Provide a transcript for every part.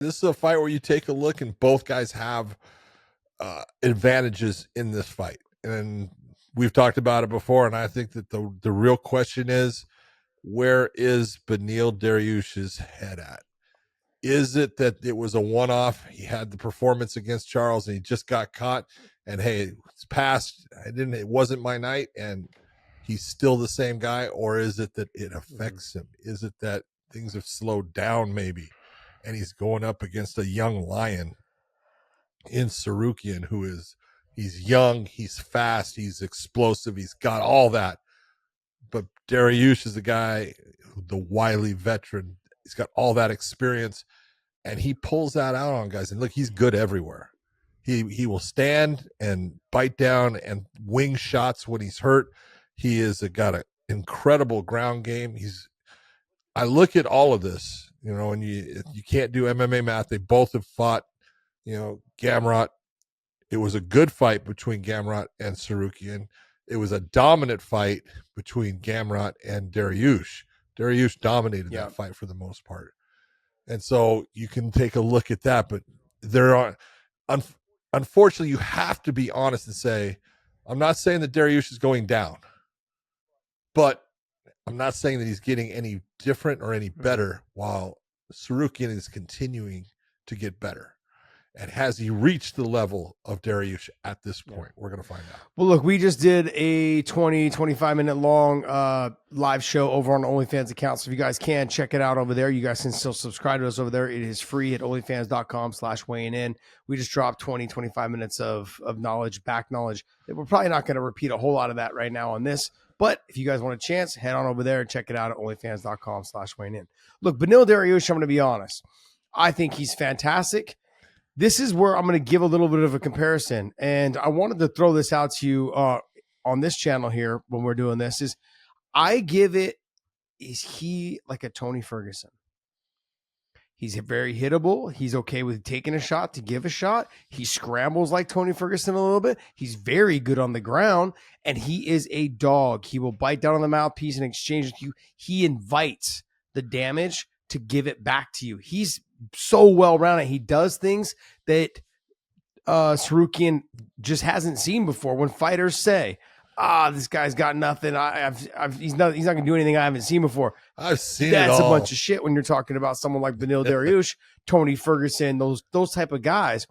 This is a fight where you take a look and both guys have advantages in this fight. And we've talked about it before. And I think that the real question is, where is Beneil Dariush's head at? Is it that it was a one-off? He had the performance against Charles and he just got caught and hey, it's past. It wasn't my night and he's still the same guy? Or is it that it affects him? Is it that things have slowed down maybe and he's going up against a young lion in Tsarukyan he's young, he's fast, he's explosive, he's got all that. But Dariush is a guy, the wily veteran. He's got all that experience, and he pulls that out on guys. And look, he's good everywhere. He will stand and bite down and wing shots when he's hurt. He is got an incredible ground game. I look at all of this, and you can't do MMA math. They both have fought, Gamrot. It was a good fight between Gamrot and Tsarukyan. It was a dominant fight between Gamrot and Dariush. Dariush dominated that fight for the most part. And so you can take a look at that, but there are, unfortunately, you have to be honest and say, I'm not saying that Dariush is going down, but I'm not saying that he's getting any different or any better while Tsarukyan is continuing to get better. And has he reached the level of Dariush at this point? We're going to find out. Well, look, we just did a 20-25 minute long live show over on the OnlyFans account. So if you guys can check it out over there, you guys can still subscribe to us over there. It is free at onlyfans.com/weighing in. We just dropped 20-25 minutes of knowledge, back knowledge. We're probably not going to repeat a whole lot of that right now on this. But if you guys want a chance, head on over there and check it out at onlyfans.com/weighing in. Look, Beneil Dariush, I'm going to be honest. I think he's fantastic. This is where I'm going to give a little bit of a comparison. And I wanted to throw this out to you on this channel here when we're doing this is I give it, is he like a Tony Ferguson? He's very hittable. He's okay with taking a shot to give a shot. He scrambles like Tony Ferguson a little bit. He's very good on the ground, and he is a dog. He will bite down on the mouthpiece in exchange with you. He invites the damage to give it back to you. He's so well-rounded. He does things that Tsarukyan just hasn't seen before. When fighters say, this guy's got nothing. He's not going to do anything I haven't seen before. I've seen That's it all. a bunch of shit when you're talking about someone like Beneil Dariush, Tony Ferguson, those type of guys.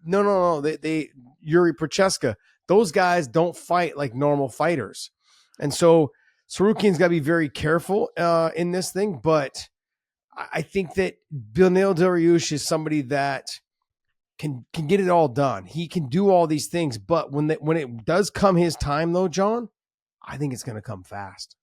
No. They Yuri Prochaska. Those guys don't fight like normal fighters. And so Tsarukyan's got to be very careful in this thing, but I think that Beneil Dariush is somebody that can get it all done. He can do all these things, but when it does come his time, though, John, I think it's going to come fast.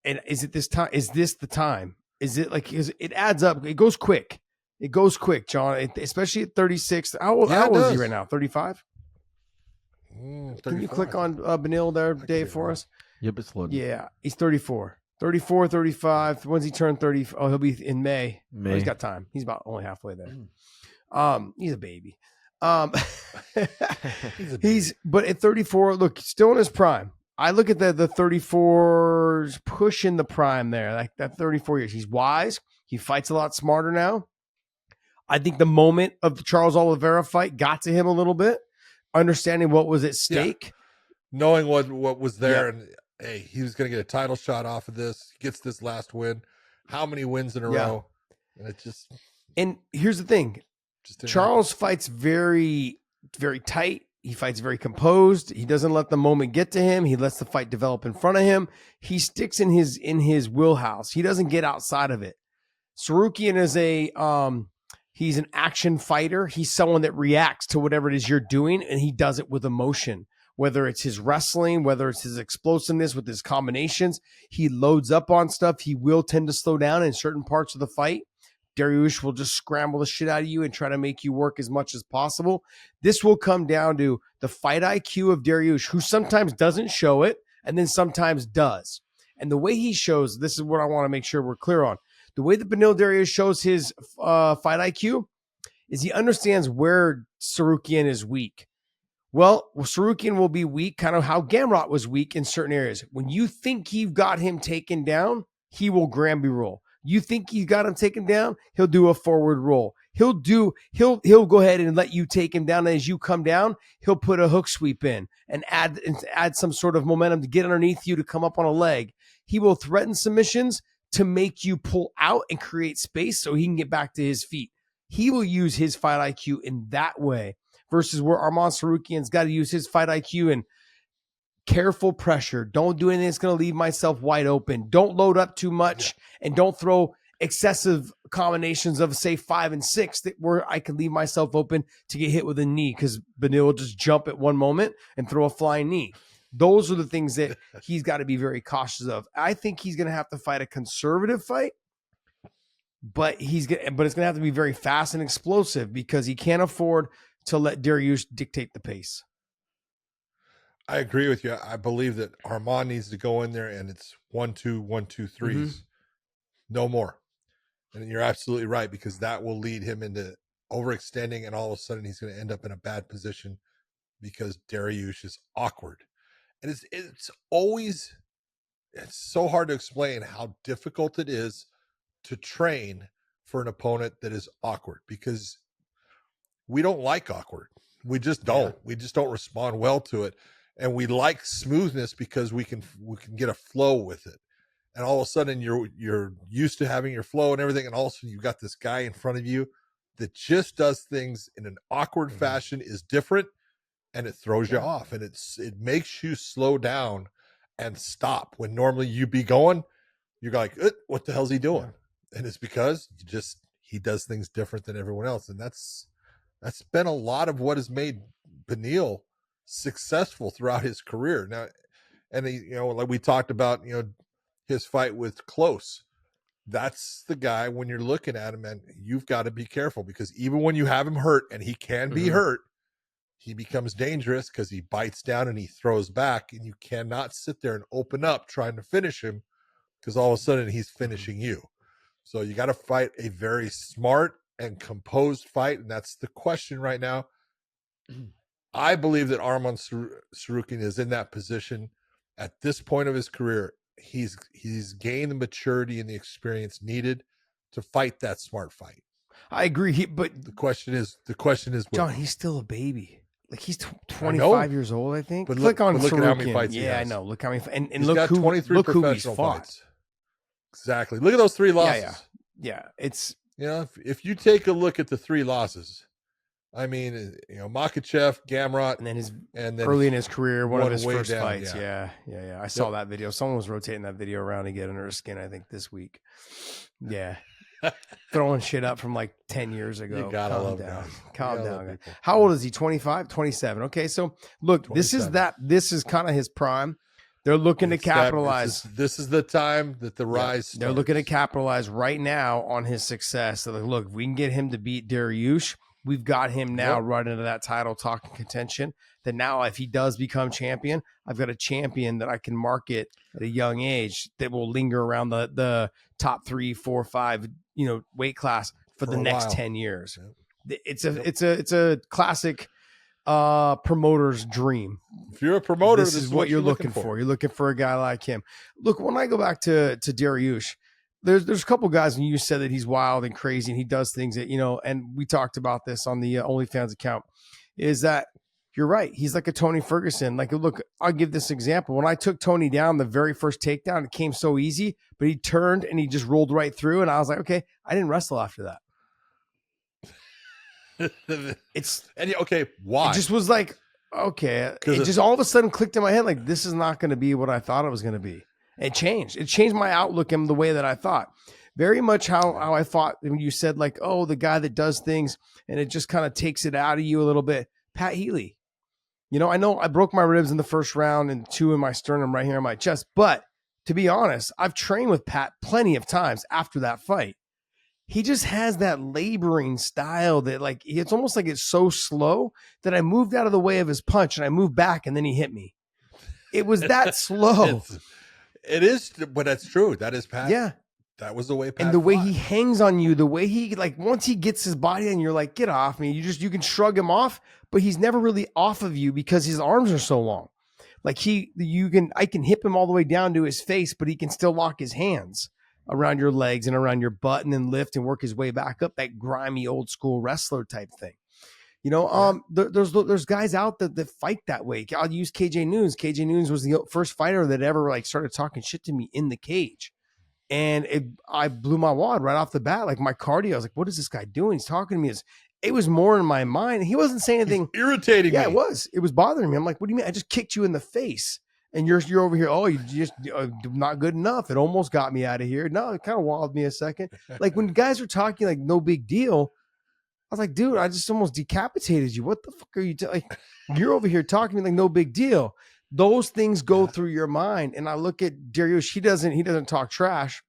And is it this time? Is this the time? Is it like it adds up? It goes quick. It goes quick, John. Especially at 36. How old is he right now? 35. Can you click on Beneil there, Dave, for us? Yep, it's loaded. Yeah, he's 34. 34, 35. When's he turn 30? Oh, he'll be in May. Oh, he's got time. He's about only halfway there. He's a baby. But at 34, look, still in his prime. I look at the 34's pushing the prime there, like that 34 years. He's wise. He fights a lot smarter now. I think the moment of the Charles Oliveira fight got to him a little bit, understanding what was at stake. Yeah. Knowing what was there, and hey, he was going to get a title shot off of this. He gets this last win. How many wins in a row? And it just. And here's the thing. Charles fights very, very tight. He fights very composed. He doesn't let the moment get to him. He lets the fight develop in front of him. He sticks in his wheelhouse. He doesn't get outside of it. Tsarukyan is he's an action fighter. He's someone that reacts to whatever it is you're doing, and he does it with emotion. Whether it's his wrestling, whether it's his explosiveness with his combinations, he loads up on stuff. He will tend to slow down in certain parts of the fight. Dariush will just scramble the shit out of you and try to make you work as much as possible. This will come down to the fight IQ of Dariush, who sometimes doesn't show it and then sometimes does. And the way he shows, this is what I want to make sure we're clear on. The way that Beneil Dariush shows his fight IQ is he understands where Tsarukyan is weak. Well, Tsarukyan will be weak, kind of how Gamrot was weak in certain areas. When you think you've got him taken down, he will Granby roll. You think he's got him taken down? He'll do a forward roll. He'll go ahead and let you take him down. And as you come down, he'll put a hook sweep in and add some sort of momentum to get underneath you to come up on a leg. He will threaten submissions to make you pull out and create space so he can get back to his feet. He will use his fight IQ in that way versus where Arman Tsarukyan's got to use his fight IQ and careful pressure. Don't do anything that's going to leave myself wide open. Don't load up too much and don't throw excessive combinations of, say, 5 and 6 that where I can leave myself open to get hit with a knee because Beneil will just jump at one moment and throw a flying knee. Those are the things that he's got to be very cautious of. I think he's going to have to fight a conservative fight, but it's going to have to be very fast and explosive because he can't afford to let Dariush dictate the pace. I agree with you. I believe that Arman needs to go in there and it's 1-2, 1-2, 3s, no more. And you're absolutely right because that will lead him into overextending, and all of a sudden he's going to end up in a bad position because Dariush is awkward. And it's so hard to explain how difficult it is to train for an opponent that is awkward because we don't like awkward. We just don't. Yeah. We just don't respond well to it. And we like smoothness because we can get a flow with it. And all of a sudden you're used to having your flow and everything. And all of a sudden you've got this guy in front of you that just does things in an awkward fashion, is different, and it throws you off. And it makes you slow down and stop when normally you'd be going, you're like, what the hell's he doing? Yeah. And it's because he does things different than everyone else. And that's been a lot of what has made Beneil successful throughout his career. Now, and like we talked about, his fight with Close, that's the guy when you're looking at him, and you've got to be careful because even when you have him hurt, and he can be hurt, he becomes dangerous because he bites down and he throws back, and you cannot sit there and open up trying to finish him because all of a sudden he's finishing you. So you got to fight a very smart and composed fight, and that's the question right now. I believe that Arman Tsarukyan is in that position at this point of his career. He's gained the maturity and the experience needed to fight that smart fight. I agree. But the question is, John, he's still a baby. Like he's 25 years old, I think. But look at how many fights he has. I know. Look how many, and he's look got who 23 look professional who he's fights. Exactly. Look at those 3 losses. Yeah. It's if you take a look at the 3 losses. I mean, Makhachev, Gamrot, and then early in his career, one of his first down, fights. Yeah. I saw that video. Someone was rotating that video around to get under his skin, I think, this week. Yeah. Throwing shit up from like 10 years ago. You gotta Calm love down. guys. Calm down. How old is he? 25, 27. Okay. So look, 27. This is kind of his prime. They're looking to capitalize. This is the time that the rise starts. They're looking to capitalize right now on his success. So like, look, if we can get him to beat Dariush, we've got him now right into that title talk and contention. That now, if he does become champion, I've got a champion that I can market at a young age that will linger around the top 3, 4, 5, weight class for the next 10 years. Yep. It's a classic promoter's dream. If you're a promoter, this is what you're looking for. You're looking for a guy like him. Look, when I go back to Dariush, there's a couple guys, and you said that he's wild and crazy and he does things that, and we talked about this on the OnlyFans account, is that you're right. He's like a Tony Ferguson. Like, look, I'll give this example. When I took Tony down, the very first takedown, it came so easy, but he turned and he just rolled right through. And I was like, okay, I didn't wrestle after that. Okay, why? It just was like, okay. It just all of a sudden clicked in my head, like, this is not going to be what I thought it was going to be. It changed. It changed my outlook and the way that I thought. Very much how I thought when you said, like, oh, the guy that does things and it just kind of takes it out of you a little bit. Pat Healy. I know I broke my ribs in the first round and 2 in my sternum right here on my chest. But to be honest, I've trained with Pat plenty of times after that fight. He just has that laboring style that, like, it's almost like it's so slow that I moved out of the way of his punch and I moved back and then he hit me. It was that slow. It is, but that's true. That is Pat. Yeah. That was the way Pat and the fought. way he hangs on you, the way he, like, once he gets his body and you're like, get off me. You can shrug him off, but he's never really off of you because his arms are so long. Like I can hip him all the way down to his face, but he can still lock his hands. around your legs and around your butt and then lift and work his way back up, that grimy old school wrestler type thing. You know, there's guys out that fight that way. I'll use KJ Noons. KJ Noons was the first fighter that ever like started talking shit to me in the cage. And I blew my wad right off the bat. Like my cardio, I was like, what is this guy doing? He's talking to me. It was more in my mind. He wasn't saying anything. He's irritating me. Yeah, it was bothering me. I'm like, what do you mean? I just kicked you in the face. And you're over here. Oh, you just not good enough. It almost got me out of here. No, it kind of walled me a second. Like when guys are talking like no big deal, I was like, dude, I just almost decapitated you. What the fuck are you like? You're over here talking to me like no big deal. Those things go through your mind. And I look at Dariush. He doesn't talk trash,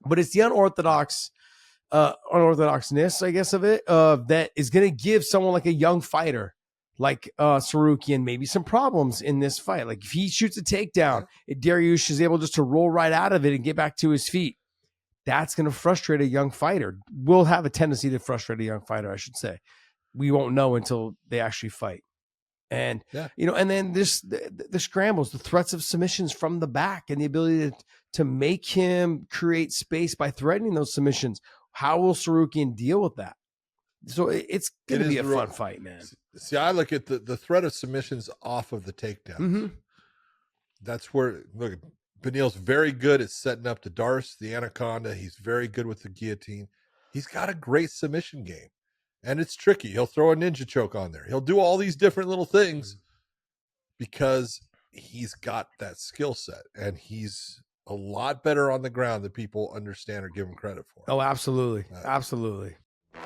but it's the unorthodoxness, I guess, of it, that is going to give someone like a young fighter like Tsarukyan maybe some problems in this fight. Like if he shoots a takedown, if Dariush is able just to roll right out of it and get back to his feet, that's going to frustrate a young fighter. Will have a tendency to frustrate a young fighter, I should say. We won't know until they actually fight. And, and then this, the scrambles, the threats of submissions from the back and the ability to make him create space by threatening those submissions. How will Tsarukyan deal with that? So it's going to be a fun fight, man. See, I look at the threat of submissions off of the takedowns. Mm-hmm. That's where, look, Beneil's very good at setting up the Darce, the Anaconda. He's very good with the guillotine. He's got a great submission game. And it's tricky. He'll throw a ninja choke on there. He'll do all these different little things because he's got that skill set. And he's a lot better on the ground than people understand or give him credit for. Oh, absolutely. Absolutely. 100%